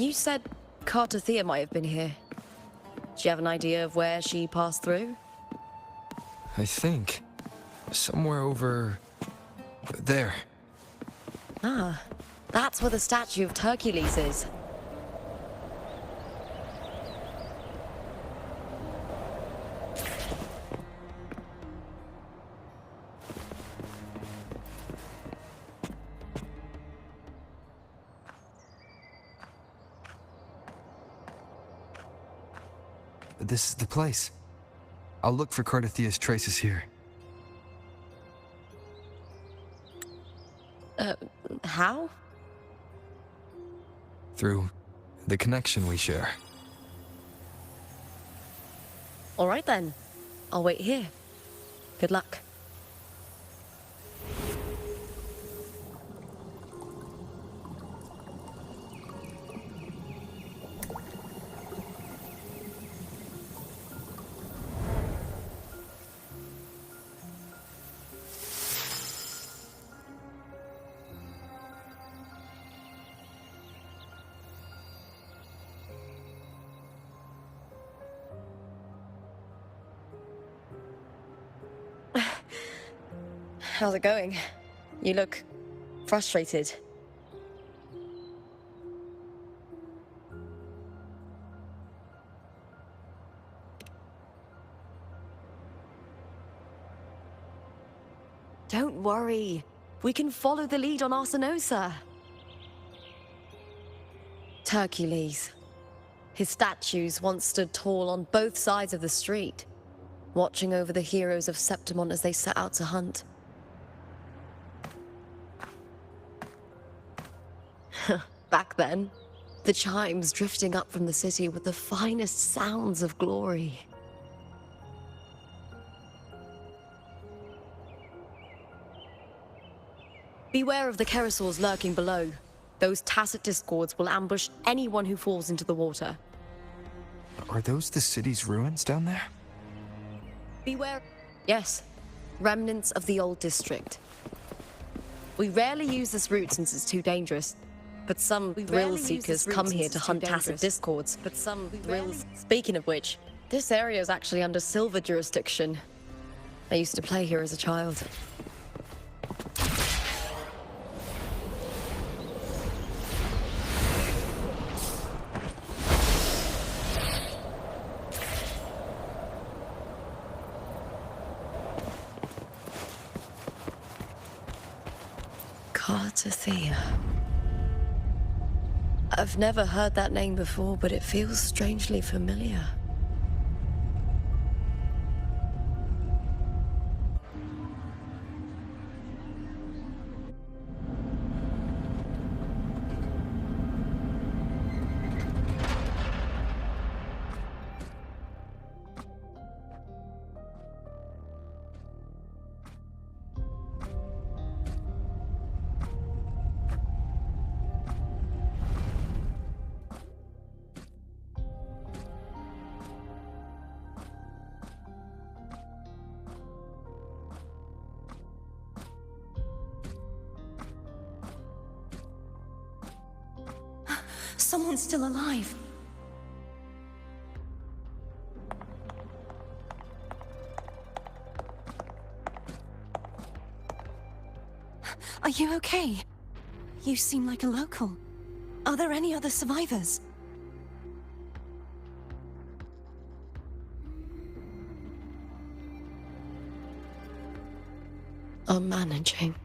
You said Cartothea might have been here. Do you have an idea of where she passed through? I think. Somewhere over... there. Ah, that's where the statue of Hercules is. This is the place. I'll look for Cartothea's traces here. How? Through the connection we share. All right then. I'll wait here. Good luck. How's it going? You look frustrated. Don't worry. We can follow the lead on Arsinosa. Hercules. His statues once stood tall on both sides of the street, watching over the heroes of Septimon as they set out to hunt. Back then, the chimes drifting up from the city were the finest sounds of glory. Beware of the Kerasaurs lurking below. Those tacit discords will ambush anyone who falls into the water. Are those the city's ruins down there? Beware. Yes, remnants of the old district. We rarely use this route since it's too dangerous. But some thrill seekers come here to hunt tacit discords. Speaking of which, this area is actually under Silver jurisdiction. I used to play here as a child. Cartothea. I've never heard that name before, but it feels strangely familiar. Someone's still alive. Are you okay? You seem like a local. Are there any other survivors? I'm managing.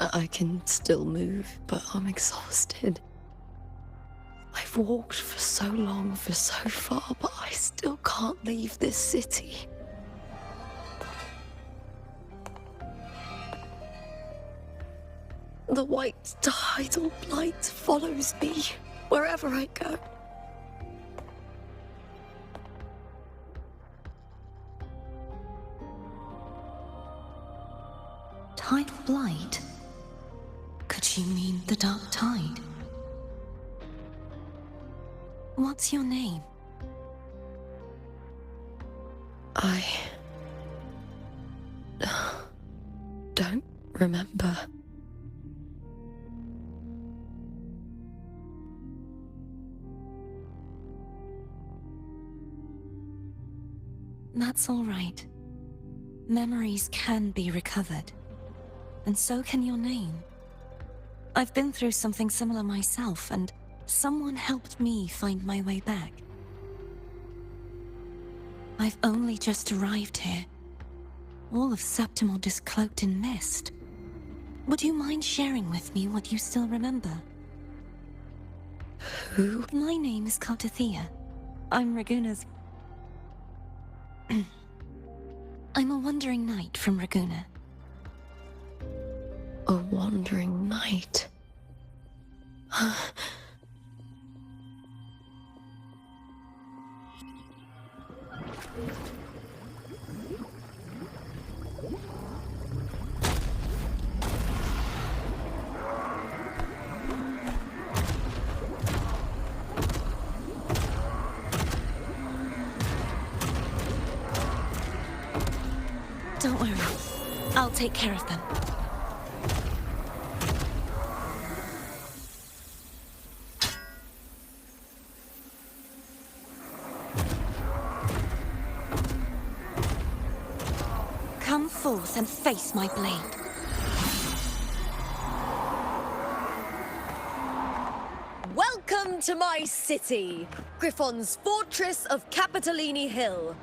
I can still move, but I'm exhausted. I've walked for so long, for so far, but I still can't leave this city. The white tidal blight follows me wherever I go. Tidal blight? Could you mean the dark tide? What's your name? I don't remember. That's all right. Memories can be recovered. And so can your name. I've been through something similar myself, and someone helped me find my way back. I've only just arrived here. All of Septimond is cloaked in mist. Would you mind sharing with me what you still remember? Who? My name is Cartathea. I'm Raguna's... I'm a wandering knight from Raguna. A wandering knight. Don't worry. I'll take care of them. Come forth and face my blade. Welcome to my city, Griffon's fortress of Capitolini Hill.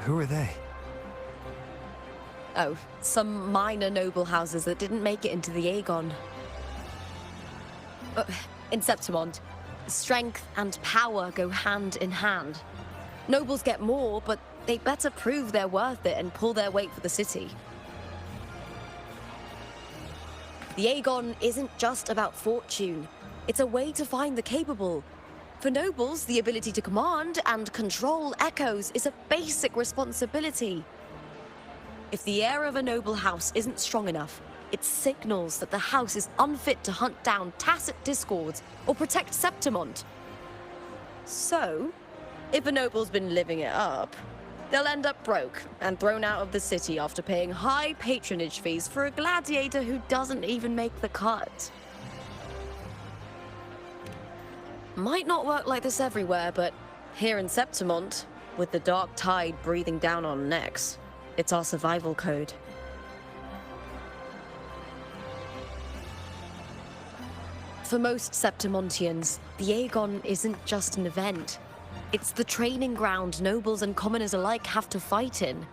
Who are they? Oh, some minor noble houses that didn't make it into the Aegon. In Septimond, strength and power go hand in hand. Nobles get more, but they better prove they're worth it and pull their weight for the city. The Aegon isn't just about fortune. It's a way to find the capable. For nobles, the ability to command and control echoes is a basic responsibility. If the heir of a noble house isn't strong enough, it signals that the house is unfit to hunt down tacit discords or protect Septimond. So, if a noble's been living it up, they'll end up broke and thrown out of the city after paying high patronage fees for a gladiator who doesn't even make the cut. Might not work like this everywhere, but here in Septimond, with the dark tide breathing down on necks, it's our survival code. For most Septimontians, the Aegon isn't just an event. It's the training ground nobles and commoners alike have to fight in.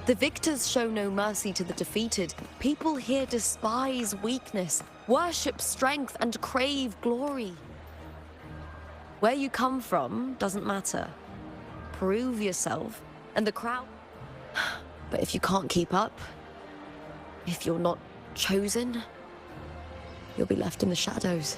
The victors show no mercy to the defeated. People here despise weakness, worship strength, and crave glory. Where you come from doesn't matter. Prove yourself, and the crowd... But if you can't keep up, if you're not chosen, you'll be left in the shadows.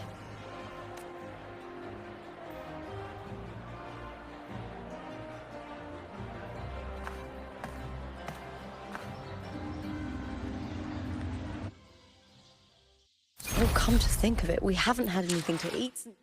Oh, come to think of it, we haven't had anything to eat since...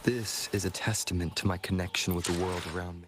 This is a testament to my connection with the world around me.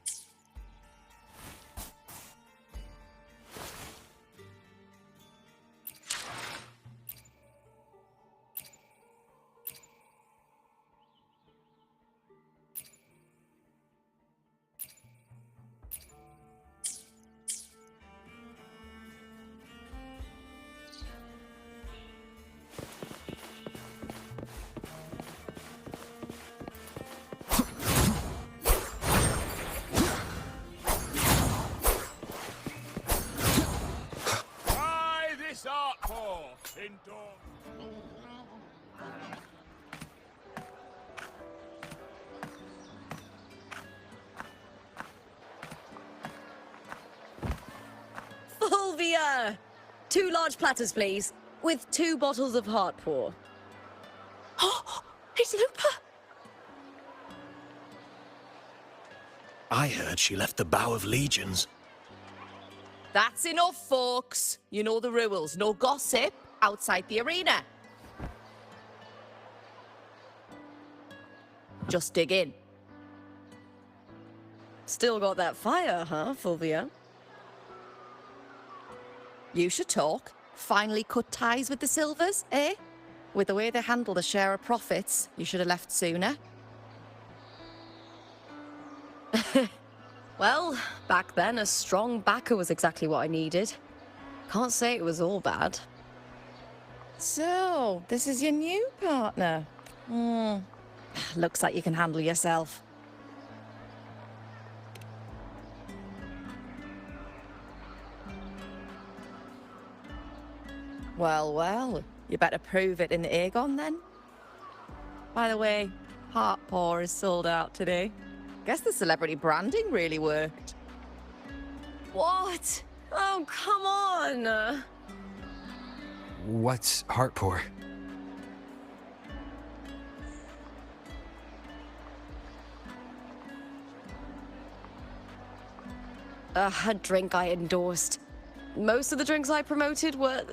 Fulvia! 2 large platters, please, with 2 bottles of Heartpour. Oh, it's Lupa! I heard she left the Bow of Legions. That's enough, folks. You know the rules. No gossip outside the arena. Just dig in. Still got that fire, huh, Fulvia? You should talk. Finally cut ties with the Silvers, eh? With the way they handle the share of profits, you should have left sooner. Well, back then, a strong backer was exactly what I needed. Can't say it was all bad. So, this is your new partner? Looks like you can handle yourself. Well, well, you better prove it in the Aegon then. By the way, Heartpour is sold out today. Guess the celebrity branding really worked. What? Oh, come on! What's Heartpour? A drink I endorsed. Most of the drinks I promoted were...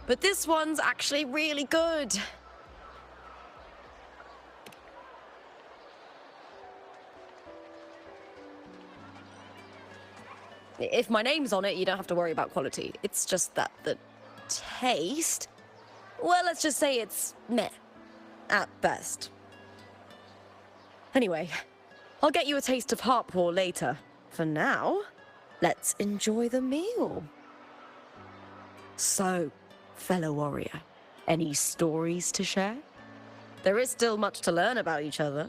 but this one's actually really good. If my name's on it, you don't have to worry about quality. It's just that the taste... Well, let's just say it's meh. At best. Anyway, I'll get you a taste of Heartpour later. For now, let's enjoy the meal. So, fellow warrior, any stories to share? There is still much to learn about each other.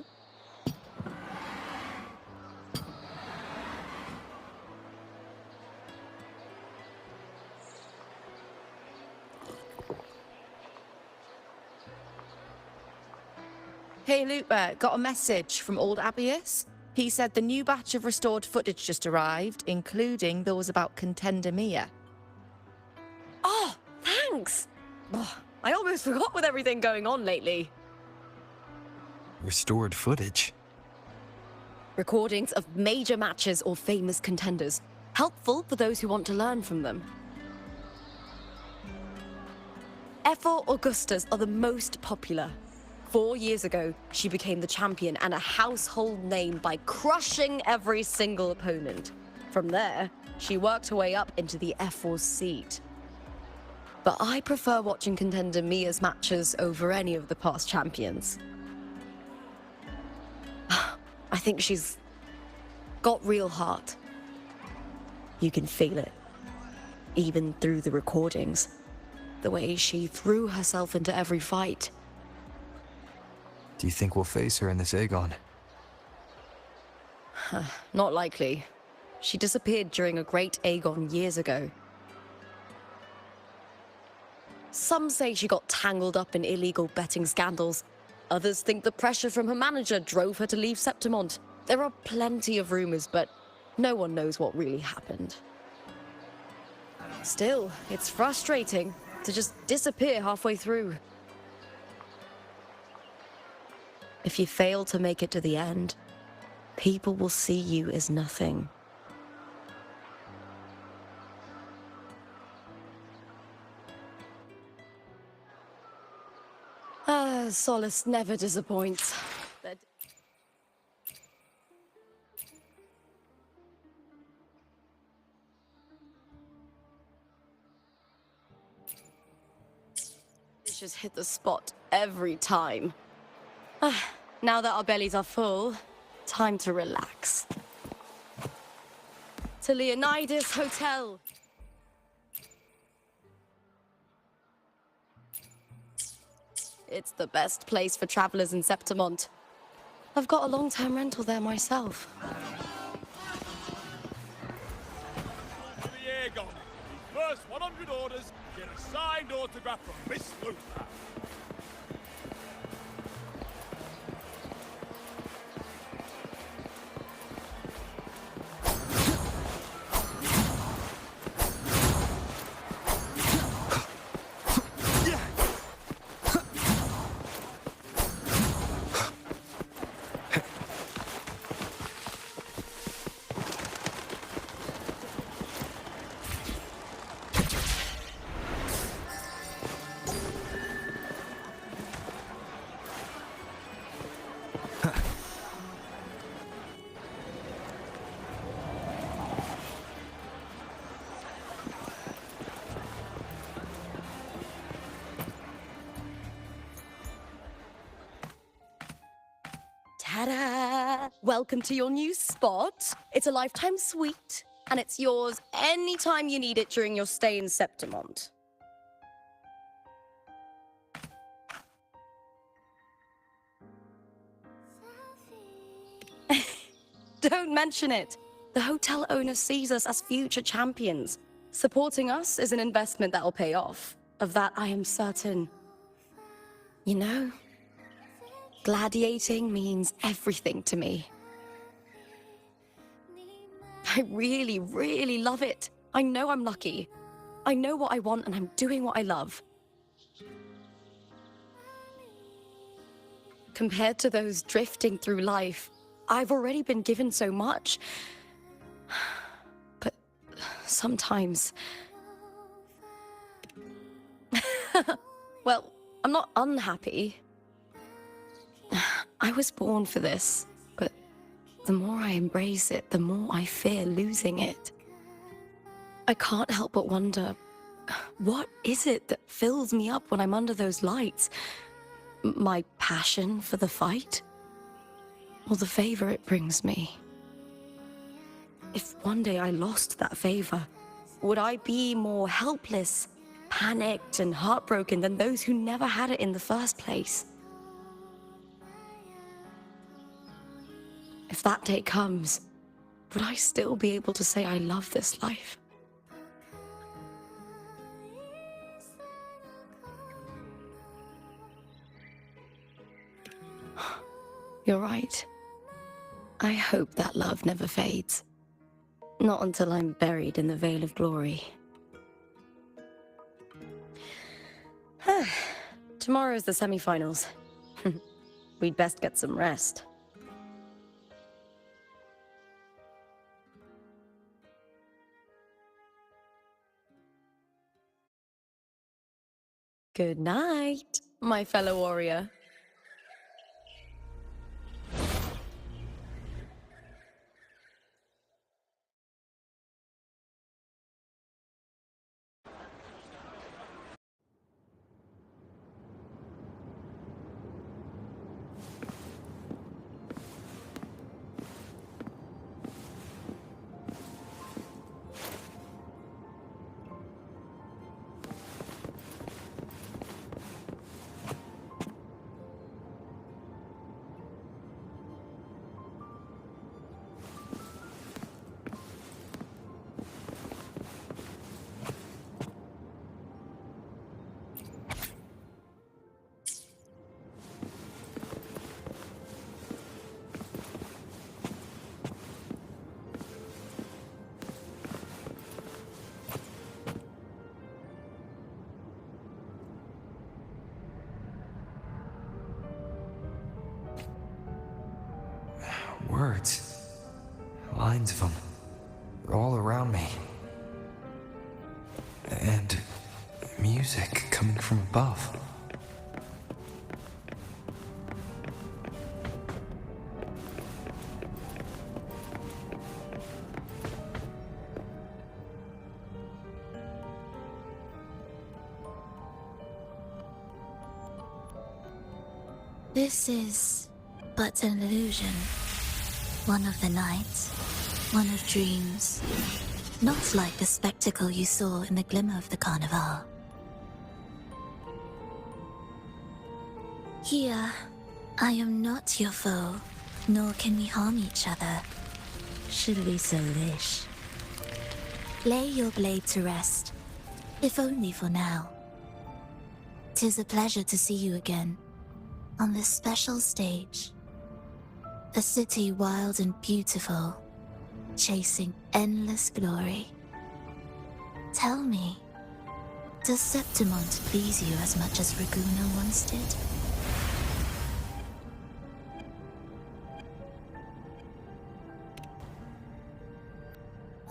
Hey, Lupa, got a message from old Abius. He said the new batch of restored footage just arrived, including those about Contender Mia. Oh, thanks! Oh, I almost forgot with everything going on lately. Restored footage? Recordings of major matches or famous contenders. Helpful for those who want to learn from them. Ethel Augustas are the most popular. 4 years ago, she became the champion and a household name by crushing every single opponent. From there, she worked her way up into the F4's seat. But I prefer watching Contender Mia's matches over any of the past champions. I think she's got real heart. You can feel it, even through the recordings. The way she threw herself into every fight. Do you think we'll face her in this Aegon? Not likely. She disappeared during a great Aegon years ago. Some say she got tangled up in illegal betting scandals. Others think the pressure from her manager drove her to leave Septimont. There are plenty of rumors, but no one knows what really happened. Still, it's frustrating to just disappear halfway through. If you fail to make it to the end, people will see you as nothing. Solace never disappoints. Dishes hit the spot every time. Now that our bellies are full, time to relax. To Leonidas Hotel. It's the best place for travelers in Septimont. I've got a long-term rental there myself. The Aegon. First 100 orders Get a signed autograph from Miss Luther. Ta-da! Welcome to your new spot. It's a lifetime suite, and it's yours anytime you need it during your stay in Septimont. Don't mention it. The hotel owner sees us as future champions. Supporting us is an investment that'll pay off. Of that, I am certain. You know, gladiating means everything to me. I really, really love it. I know I'm lucky. I know what I want and I'm doing what I love. Compared to those drifting through life, I've already been given so much. But sometimes... Well, I'm not unhappy. I was born for this, but the more I embrace it, the more I fear losing it. I can't help but wonder, what is it that fills me up when I'm under those lights? My passion for the fight? Or the favor it brings me? If one day I lost that favor, would I be more helpless, panicked, and heartbroken than those who never had it in the first place? If that day comes, would I still be able to say I love this life? You're right. I hope that love never fades. Not until I'm buried in the Veil of Glory. Tomorrow's the semi-finals. We'd best get some rest. Good night, my fellow warrior. Words. Lines of them. All around me. And music coming from above. This is but an illusion. One of the nights, one of dreams. Not like the spectacle you saw in the glimmer of the Carnival. Here, I am not your foe, nor can we harm each other. Should we so wish. Lay your blade to rest. if only for now. 'Tis a pleasure to see you again, on this special stage. A city wild and beautiful, chasing endless glory. Tell me, does Septimont please you as much as Raguna once did?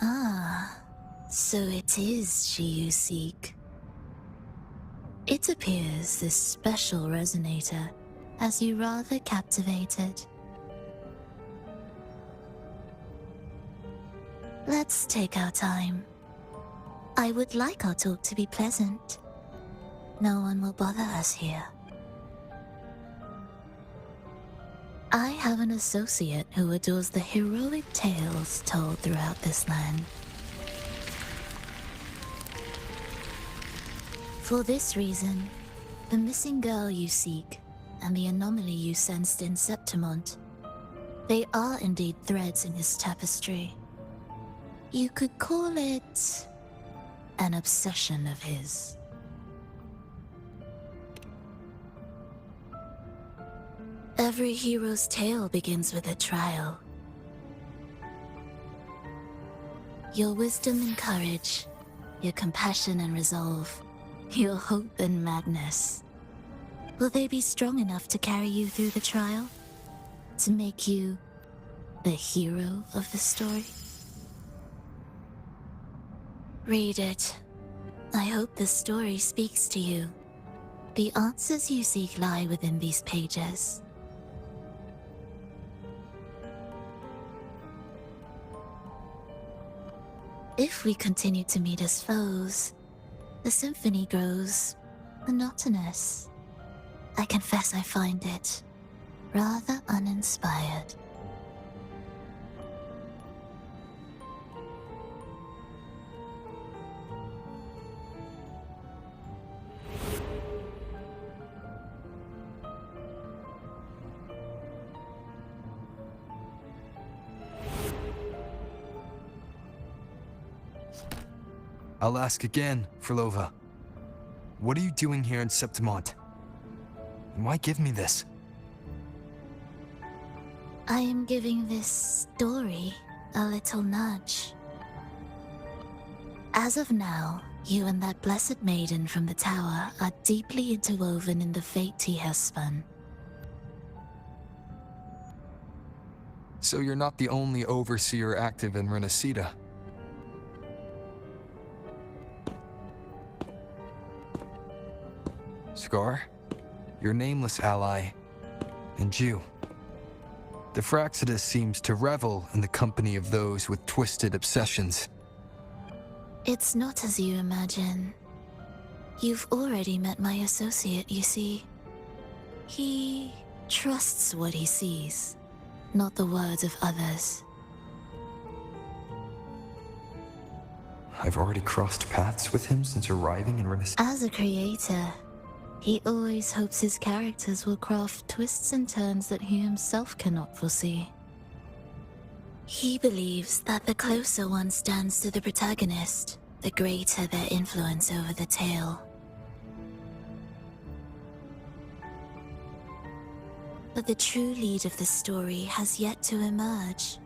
Ah, so it is she you seek. It appears this special resonator has you rather captivated. Let's take our time. I would like our talk to be pleasant. No one will bother us here. I have an associate who adores the heroic tales told throughout this land. For this reason, the missing girl you seek and the anomaly you sensed in Septimont, they are indeed threads in his tapestry. You could call it an obsession of his. Every hero's tale begins with a trial. Your wisdom and courage, your compassion and resolve, your hope and madness. Will they be strong enough to carry you through the trial? To make you the hero of the story? Read it. I hope the story speaks to you. The answers you seek lie within these pages. If we continue to meet as foes, the symphony grows monotonous. I confess I find it rather uninspired. I'll ask again, Frolova. What are you doing here in Septimont? And why give me this? I am giving this story a little nudge. As of now, you and that blessed maiden from the tower are deeply interwoven in the fate he has spun. So you're not the only overseer active in Renacida. Scar, your nameless ally, and you. The Fraxidus seems to revel in the company of those with twisted obsessions. It's not as you imagine. You've already met my associate, you see. He trusts what he sees, not the words of others. I've already crossed paths with him since arriving in Renacida. As a creator, he always hopes his characters will craft twists and turns that he himself cannot foresee. He believes that the closer one stands to the protagonist, the greater their influence over the tale. But the true lead of the story has yet to emerge.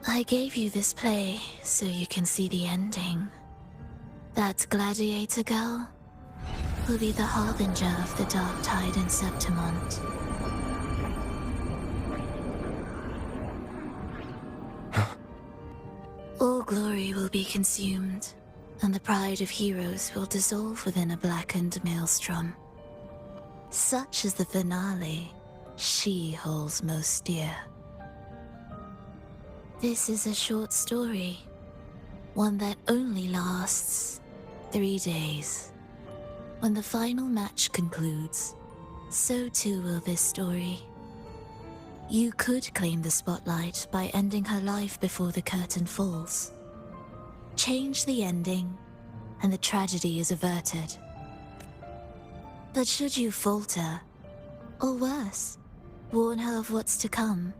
I gave you this play so you can see the ending. That gladiator girl will be the harbinger of the dark tide in Septimont. All glory will be consumed, and the pride of heroes will dissolve within a blackened maelstrom. Such is the finale she holds most dear. This is a short story, one that only lasts 3 days. When the final match concludes, so too will this story. You could claim the spotlight by ending her life before the curtain falls. Change the ending, and the tragedy is averted. But should you falter, or worse, warn her of what's to come,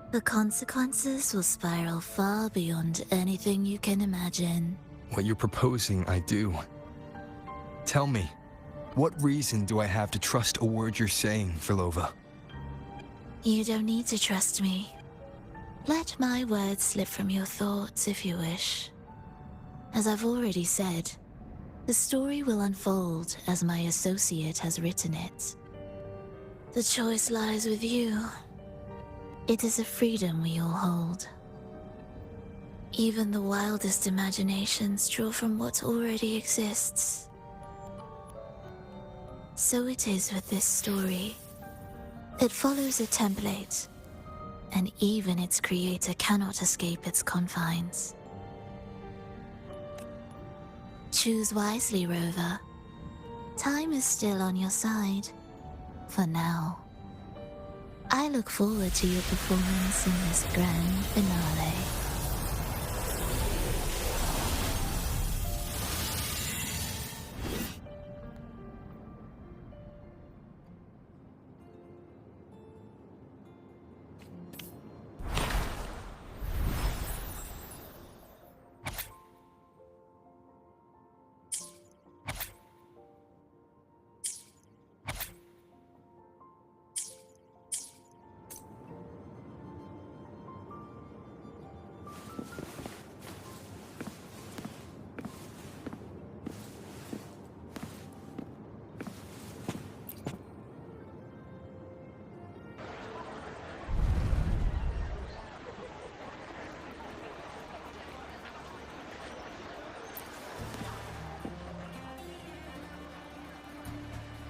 The consequences will spiral far beyond anything you can imagine. What you're proposing, I do. Tell me, what reason do I have to trust a word you're saying, Vilova? You don't need to trust me. Let my words slip from your thoughts if you wish. As I've already said, the story will unfold as my associate has written it. The choice lies with you. It is a freedom we all hold. Even the wildest imaginations draw from what already exists. So it is with this story. It follows a template, and even its creator cannot escape its confines. Choose wisely, Rover. Time is still on your side. For now. I look forward to your performance in this grand finale.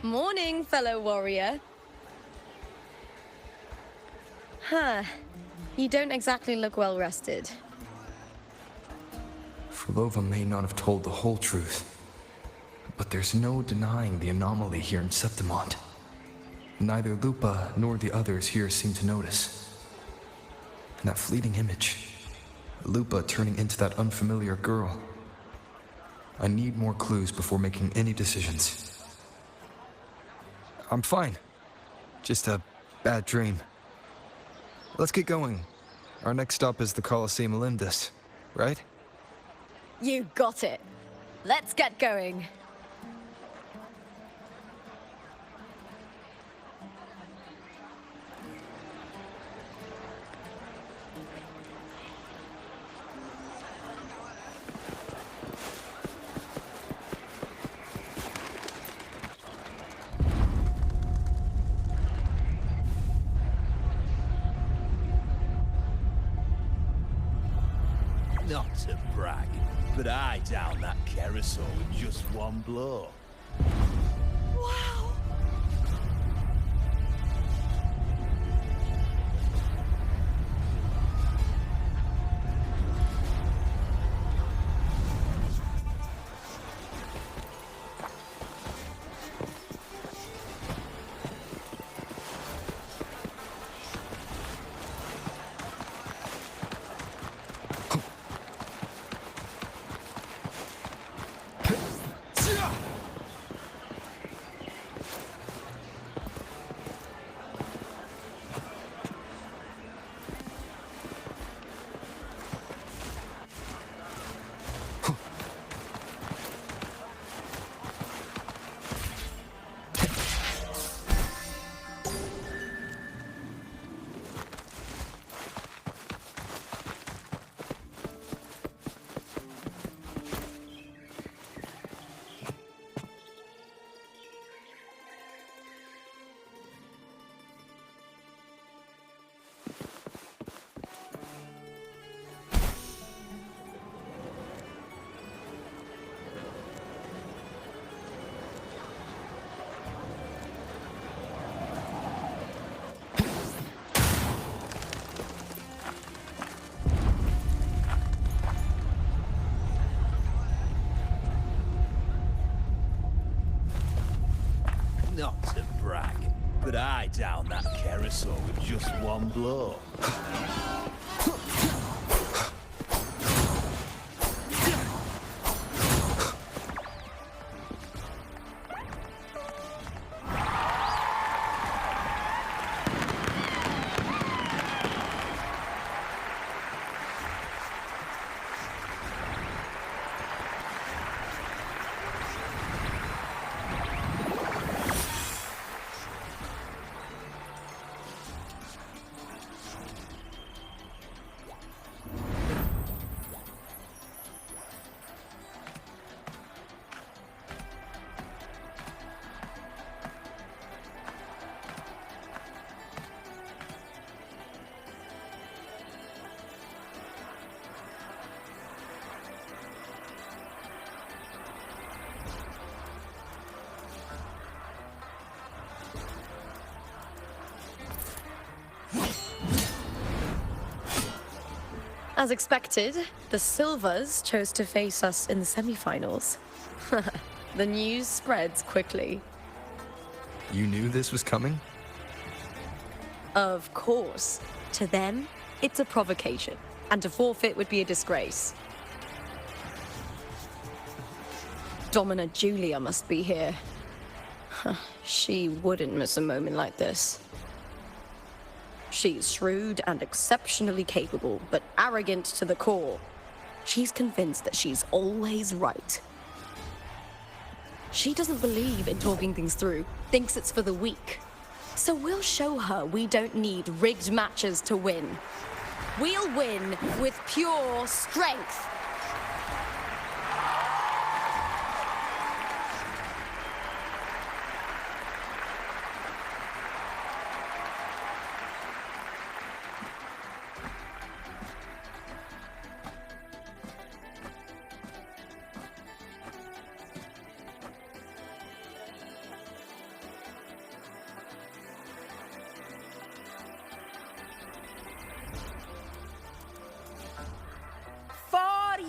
Morning, fellow warrior. Huh. You don't exactly look well rested. Vilova may not have told the whole truth, but there's no denying the anomaly here in Septimont. Neither Lupa nor the others here seem to notice. And that fleeting image, Lupa turning into that unfamiliar girl. I need more clues before making any decisions. I'm fine. Just a bad dream. Let's get going. Our next stop is the Colosseum Olympus, right? You got it. Let's get going. Not to brag, but I downed that carousel with just one blow. Wow. Not to brag, but I downed that carousel with just one blow. As expected, the Silvers chose to face us in the semi-finals. The news spreads quickly. You knew this was coming? Of course. To them, it's a provocation, and to forfeit would be a disgrace. Domina Julia must be here. She wouldn't miss a moment like this. She's shrewd and exceptionally capable, but arrogant to the core. She's convinced that she's always right. She doesn't believe in talking things through, thinks it's for the weak. So we'll show her we don't need rigged matches to win. We'll win with pure strength.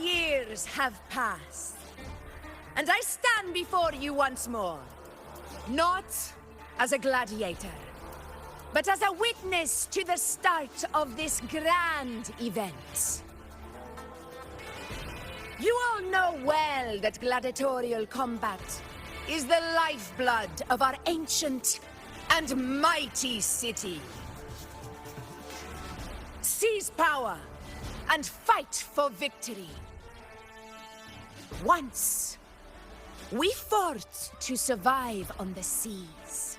Years have passed, and I stand before you once more, not as a gladiator, but as a witness to the start of this grand event. You all know well that gladiatorial combat is the lifeblood of our ancient and mighty city. Seize power and fight for victory. Once, we fought to survive on the seas.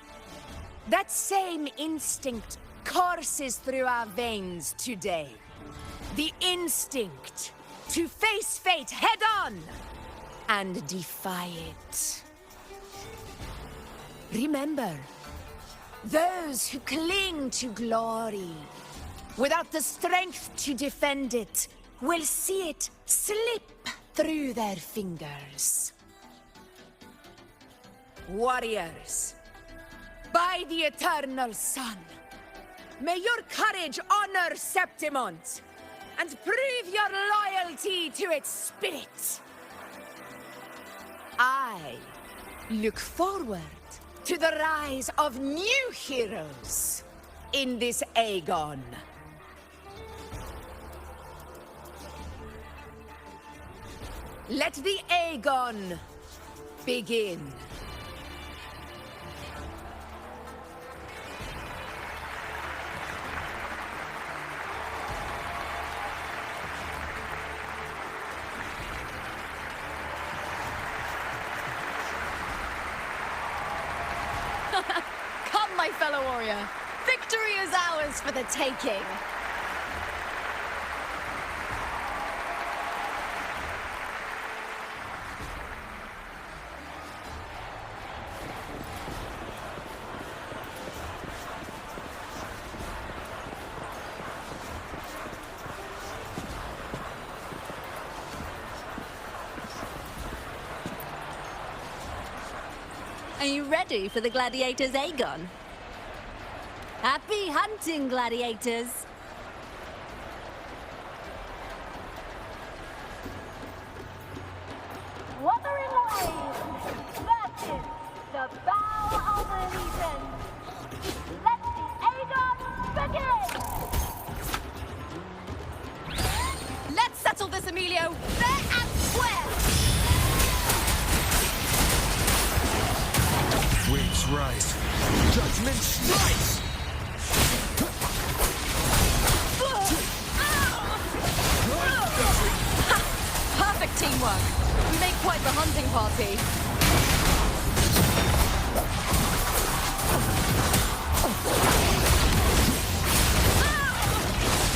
That same instinct courses through our veins today. The instinct to face fate head-on and defy it. Remember, those who cling to glory without the strength to defend it will see it slip through their fingers. Warriors, by the eternal sun, may your courage honor Septimont and prove your loyalty to its spirit. I look forward to the rise of new heroes in this Aegon. Let the Aegon begin. Come, my fellow warrior. Victory is ours for the taking. Are you ready for the gladiators, Aegon? Happy hunting, gladiators! Wuthering Waves versus the Bow of Allegiance. Let the Aegon begin! Let's settle this, Emilio, fair and square! Waves rise. Judgment strikes! Perfect teamwork. We make quite the hunting party.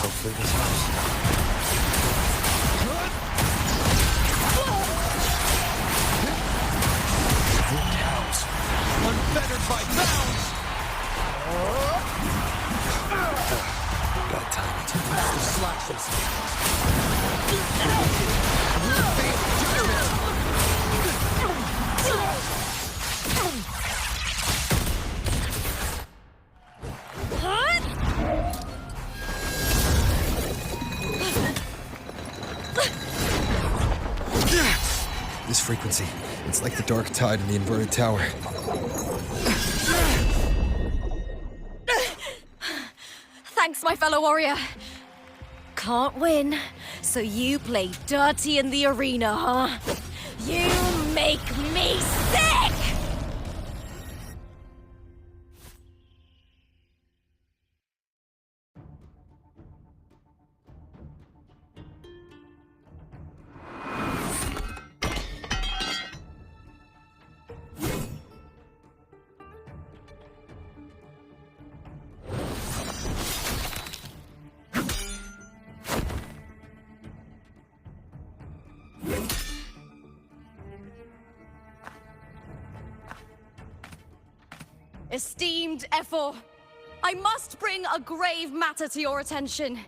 Hopefully this helps. Wind howls. Unfettered by bounds! Bad timing. The slashes. This frequency, it's like the dark tide in the inverted tower. Thanks, my fellow warrior. Can't win, so you play dirty in the arena, huh? You make me sick! Esteemed Ephor, I must bring a grave matter to your attention.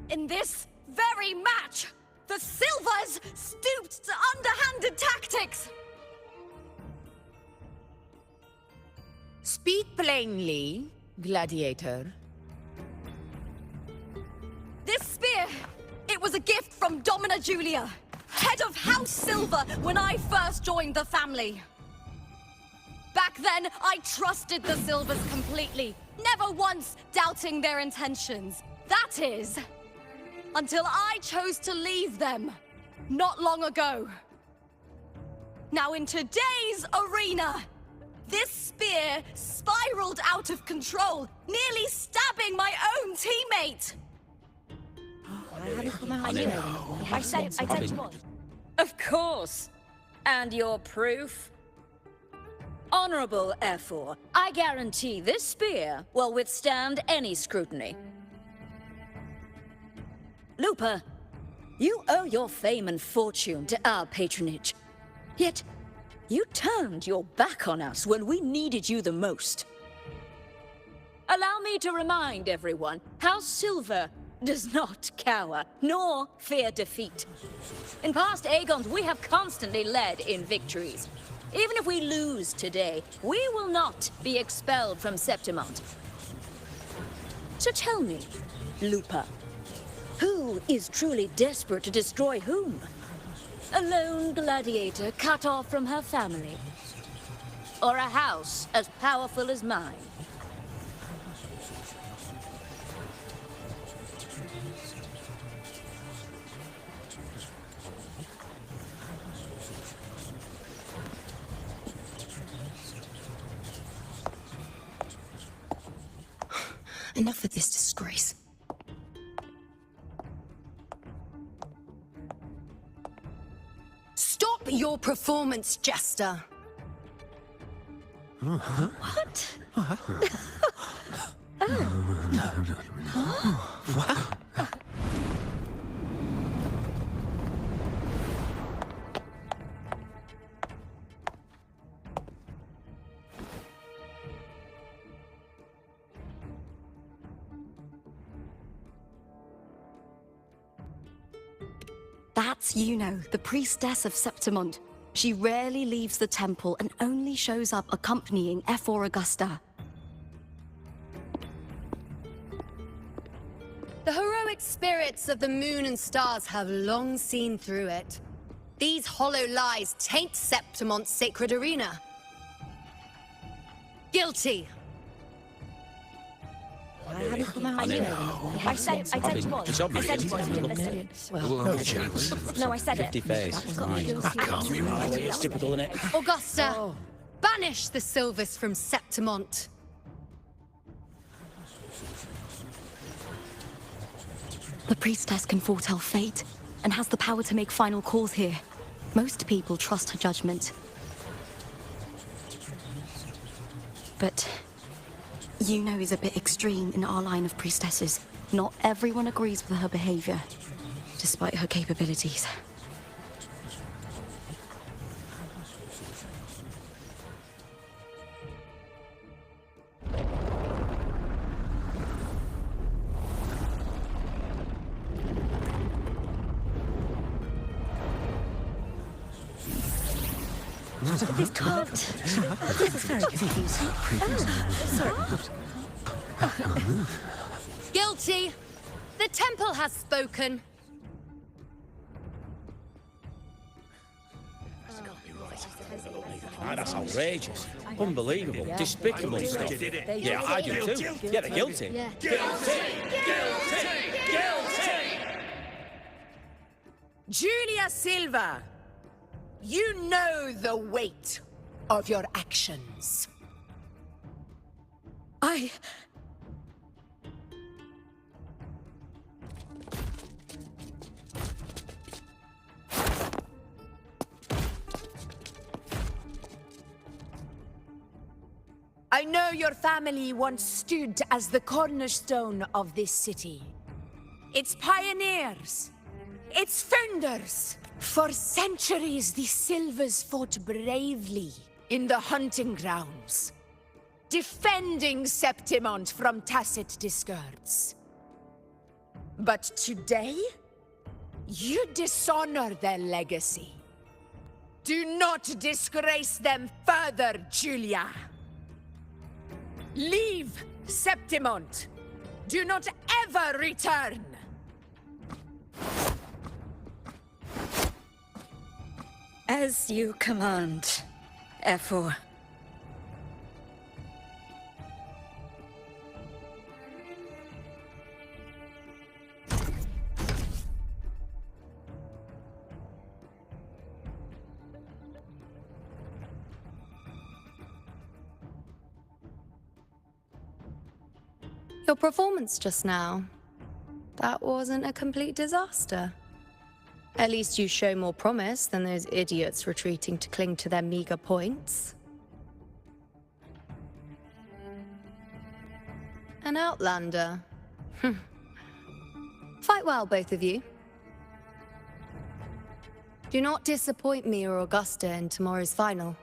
In this very match, the Silvers stooped to underhanded tactics. Speak plainly, gladiator. This spear, it was a gift from Domina Julia, head of House Silver when I first joined the family. Back then, I trusted the Silvers completely, never once doubting their intentions. That is, until I chose to leave them, not long ago. Now in today's arena, this spear spiraled out of control, nearly stabbing my own teammate. I said what? Of course. And your proof? Honorable Ephor, I guarantee this spear will withstand any scrutiny. Lupa, you owe your fame and fortune to our patronage. Yet, you turned your back on us when we needed you the most. Allow me to remind everyone, House Silver does not cower, nor fear defeat. In past Aegons, we have constantly led in victories. Even if we lose today, we will not be expelled from Septimont. So tell me, Lupa, who is truly desperate to destroy whom? A lone gladiator cut off from her family? Or a house as powerful as mine? Enough of this disgrace. Stop your performance, Jester! What? That's Yuno, the priestess of Septimont. She rarely leaves the temple and only shows up accompanying Ephor Augusta. The heroic spirits of the moon and stars have long seen through it. These hollow lies taint Septimont's sacred arena. Guilty. I said what? It's obvious. No chance. No, I said it. That can't be right. It's typical, isn't it? Augusta, banish the Silvers from Septimont. The priestess can foretell fate and has the power to make final calls here. Most people trust her judgment. But Yuno is a bit extreme in our line of priestesses. Not everyone agrees with her behavior, despite her capabilities. This can't. This is very confusing. Guilty! The temple has spoken. That's outrageous. Unbelievable. Despicable stuff. Yeah, I do too. Yeah, they're guilty. Julia Silva, you know the weight of your actions. I know your family once stood as the cornerstone of this city. Its pioneers, its founders. For centuries, the Silvers fought bravely in the hunting grounds, defending Septimont from Tacit discords. But today, you dishonor their legacy. Do not disgrace them further, Julia. Leave Septimont. Do not ever return. As you command, Efor. Your performance just now. That wasn't a complete disaster. At least you show more promise than those idiots retreating to cling to their meager points. An outlander. Fight well, both of you. Do not disappoint me or Augusta in tomorrow's final.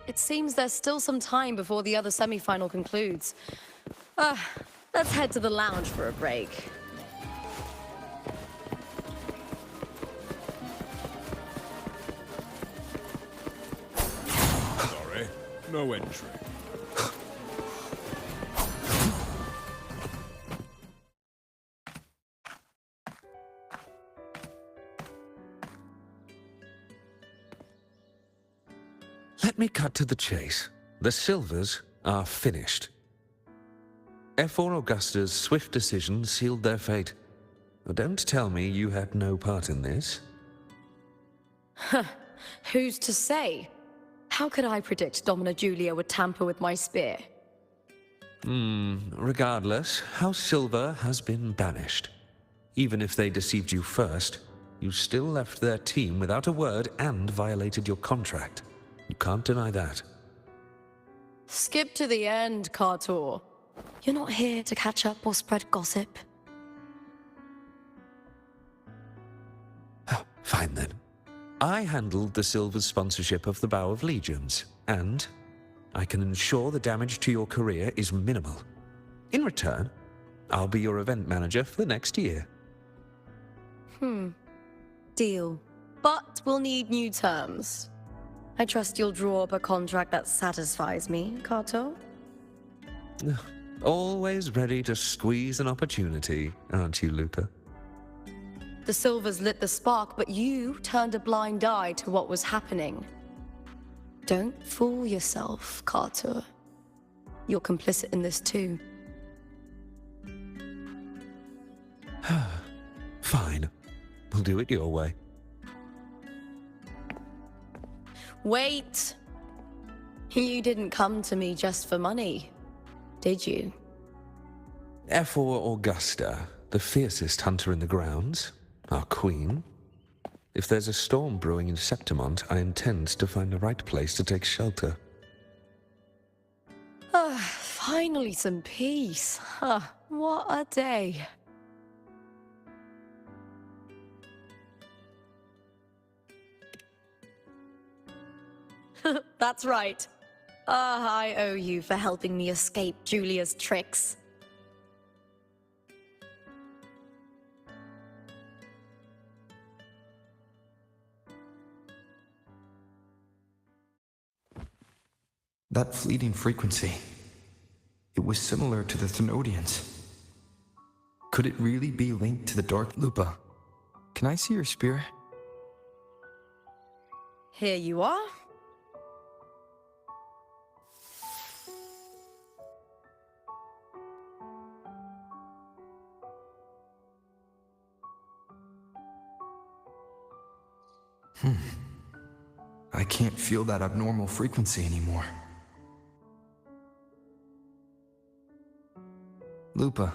It seems there's still some time before the other semi-final concludes. Let's head to the lounge for a break. Sorry, no entry. Let me cut to the chase. The Silvers are finished. Efor Augusta's swift decision sealed their fate. Don't tell me you had no part in this. Who's to say? How could I predict Domina Julia would tamper with my spear? Regardless, House Silver has been banished. Even if they deceived you first, you still left their team without a word and violated your contract. You can't deny that. Skip to the end, Kartor. You're not here to catch up or spread gossip. Fine then. I handled the Silver's sponsorship of the Bow of Legions, and I can ensure the damage to your career is minimal. In return, I'll be your event manager for the next year. Deal. But we'll need new terms. I trust you'll draw up a contract that satisfies me, Kartor? Always ready to squeeze an opportunity, aren't you, Lupa? The Silvers lit the spark, but you turned a blind eye to what was happening. Don't fool yourself, Kartor. You're complicit in this too. Fine. We'll do it your way. Wait! You didn't come to me just for money, did you? Efor Augusta, the fiercest hunter in the grounds, our queen. If there's a storm brewing in Septimont, I intend to find the right place to take shelter. Finally some peace. What a day. That's right. I owe you for helping me escape Julia's tricks. That fleeting frequency, it was similar to the Thenodians. Could it really be linked to the Dark Lupa? Can I see your spear? Here you are. I can't feel that abnormal frequency anymore. Lupa,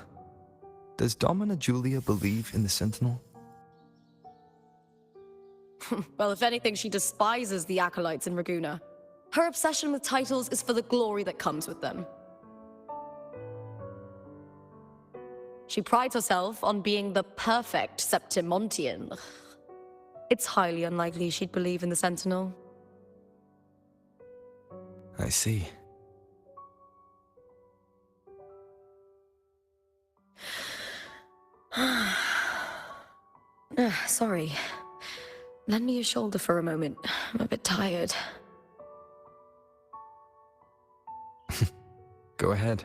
does Domina Julia believe in the Sentinel? Well, if anything, she despises the acolytes in Raguna. Her obsession with titles is for the glory that comes with them. She prides herself on being the perfect Septimontian. It's highly unlikely she'd believe in the Sentinel. I see. Sorry. Lend me your shoulder for a moment. I'm a bit tired. Go ahead.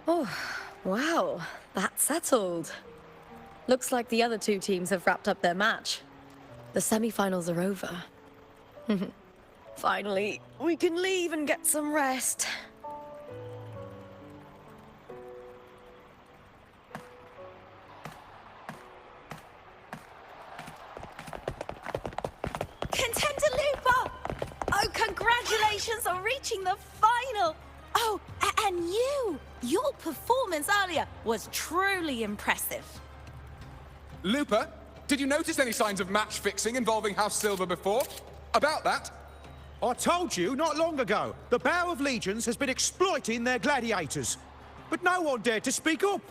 Oh, wow. That's settled. Looks like the other two teams have wrapped up their match. The semi-finals are over. Finally, we can leave and get some rest. Contender Lupa! Oh, congratulations on reaching the final! Oh, and you! Your performance earlier was truly impressive. Lupa, did you notice any signs of match fixing involving House Silver before? About that? I told you not long ago, the Bow of Legions has been exploiting their gladiators. But no one dared to speak up.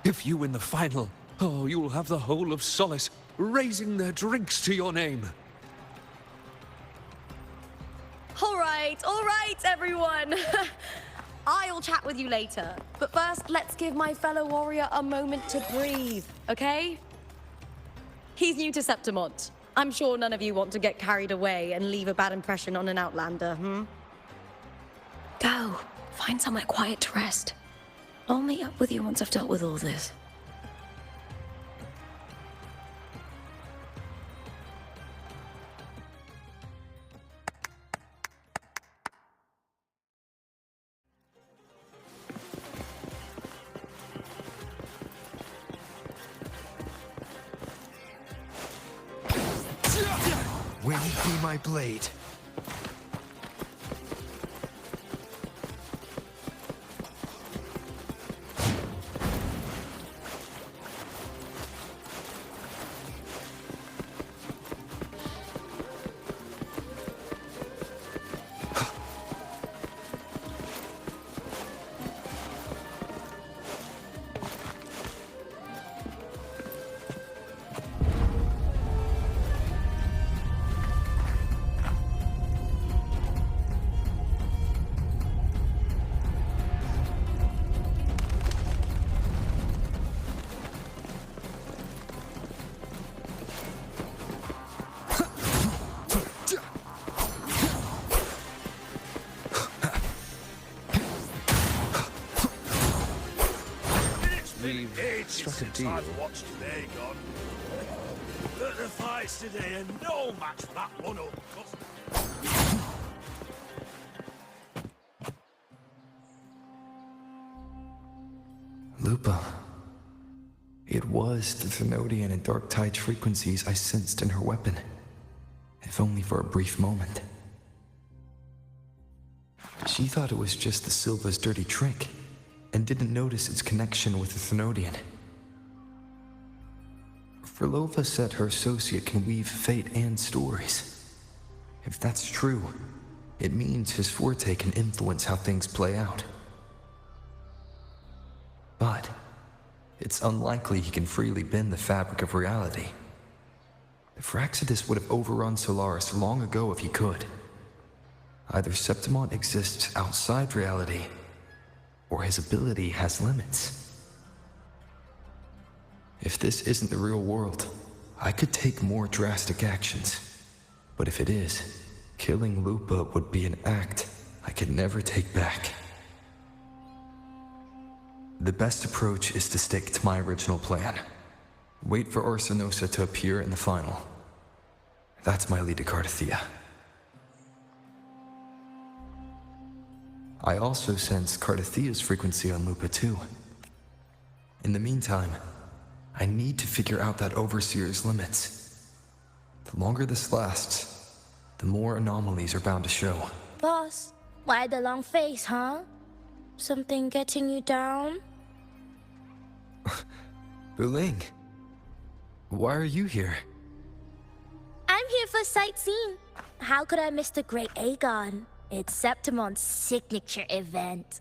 If you win the final, oh, you'll have the whole of Solace raising their drinks to your name. All right, everyone. I'll chat with you later. But first, let's give my fellow warrior a moment to breathe, okay? He's new to Septimont. I'm sure none of you want to get carried away and leave a bad impression on an Outlander, Go. Find somewhere quiet to rest. I'll meet up with you once I've dealt with all this. Wind be my blade. Struck a deal. I've watched today, God. The fights today are no match for that one up. Lupa. It was the Thenodian and Dark Tide's frequencies I sensed in her weapon, if only for a brief moment. She thought it was just the Silva's dirty trick, and didn't notice its connection with the Thenodian. Frolova said her associate can weave fate and stories. If that's true, it means his forte can influence how things play out. But it's unlikely he can freely bend the fabric of reality. Fraxidus would have overrun Solaris long ago if he could. Either Septimont exists outside reality, or his ability has limits. If this isn't the real world, I could take more drastic actions. But if it is, killing Lupa would be an act I could never take back. The best approach is to stick to my original plan. Wait for Arsinosa to appear in the final. That's my lead to Cardathia. I also sense Cardathia's frequency on Lupa too. In the meantime, I need to figure out that Overseer's limits. The longer this lasts, the more anomalies are bound to show. Boss, why the long face, huh? Something getting you down? Buling, why are you here? I'm here for sightseeing. How could I miss the Great Aegon? It's Septimont's signature event.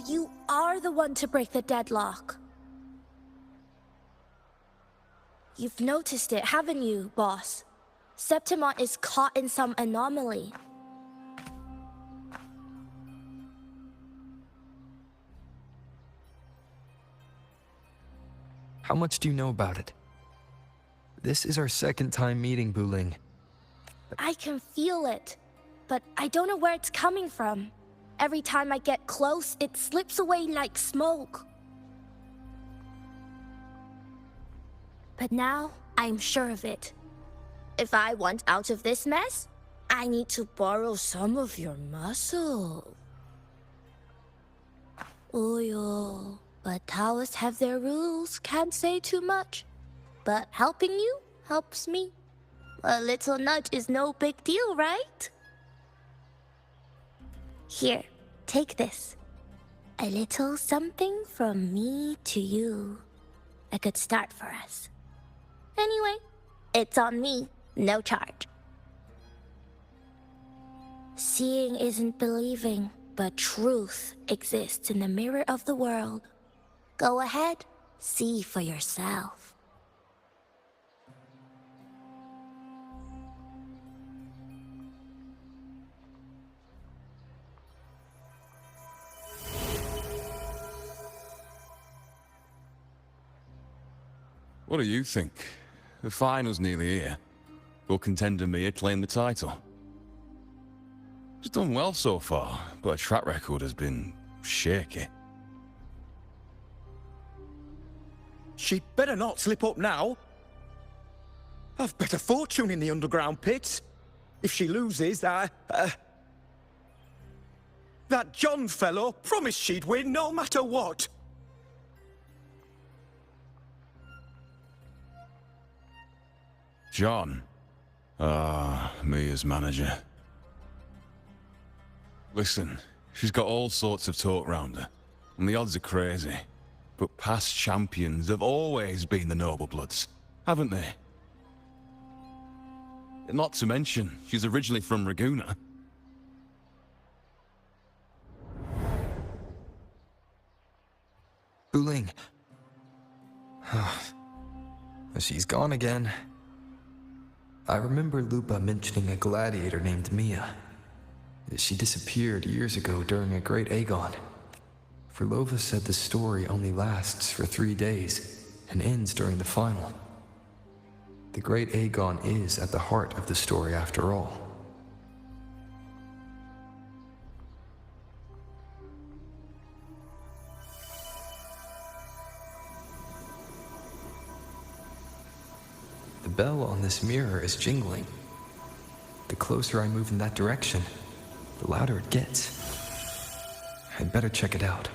You are the one to break the deadlock. You've noticed it, haven't you, boss? Septimont is caught in some anomaly. How much do you know about it? This is our second time meeting, Buling. I can feel it, but I don't know where it's coming from. Every time I get close, it slips away like smoke. But now, I'm sure of it. If I want out of this mess, I need to borrow some of your muscle. Oyo, but Taoists have their rules, can't say too much. But helping you helps me. A little nudge is no big deal, right? Here, take this. A little something from me to you. A good start for us. Anyway, it's on me, no charge. Seeing isn't believing, but truth exists in the mirror of the world. Go ahead, see for yourself. What do you think? The final's nearly here. Will contender Mia claim the title? She's done well so far, but her track record has been shaky. She'd better not slip up now. I've better fortune in the underground pits. If she loses, that John fellow promised she'd win no matter what. John. Mia's manager. Listen, she's got all sorts of talk round her, and the odds are crazy. But past champions have always been the noble bloods, haven't they? Not to mention, she's originally from Raguna. Buling. She's gone again. I remember Lupa mentioning a gladiator named Mia. She disappeared years ago during a Great Aegon. Furlova said the story only lasts for 3 days and ends during the final. The Great Aegon is at the heart of the story after all. The bell on this mirror is jingling. The closer I move in that direction, the louder it gets. I'd better check it out.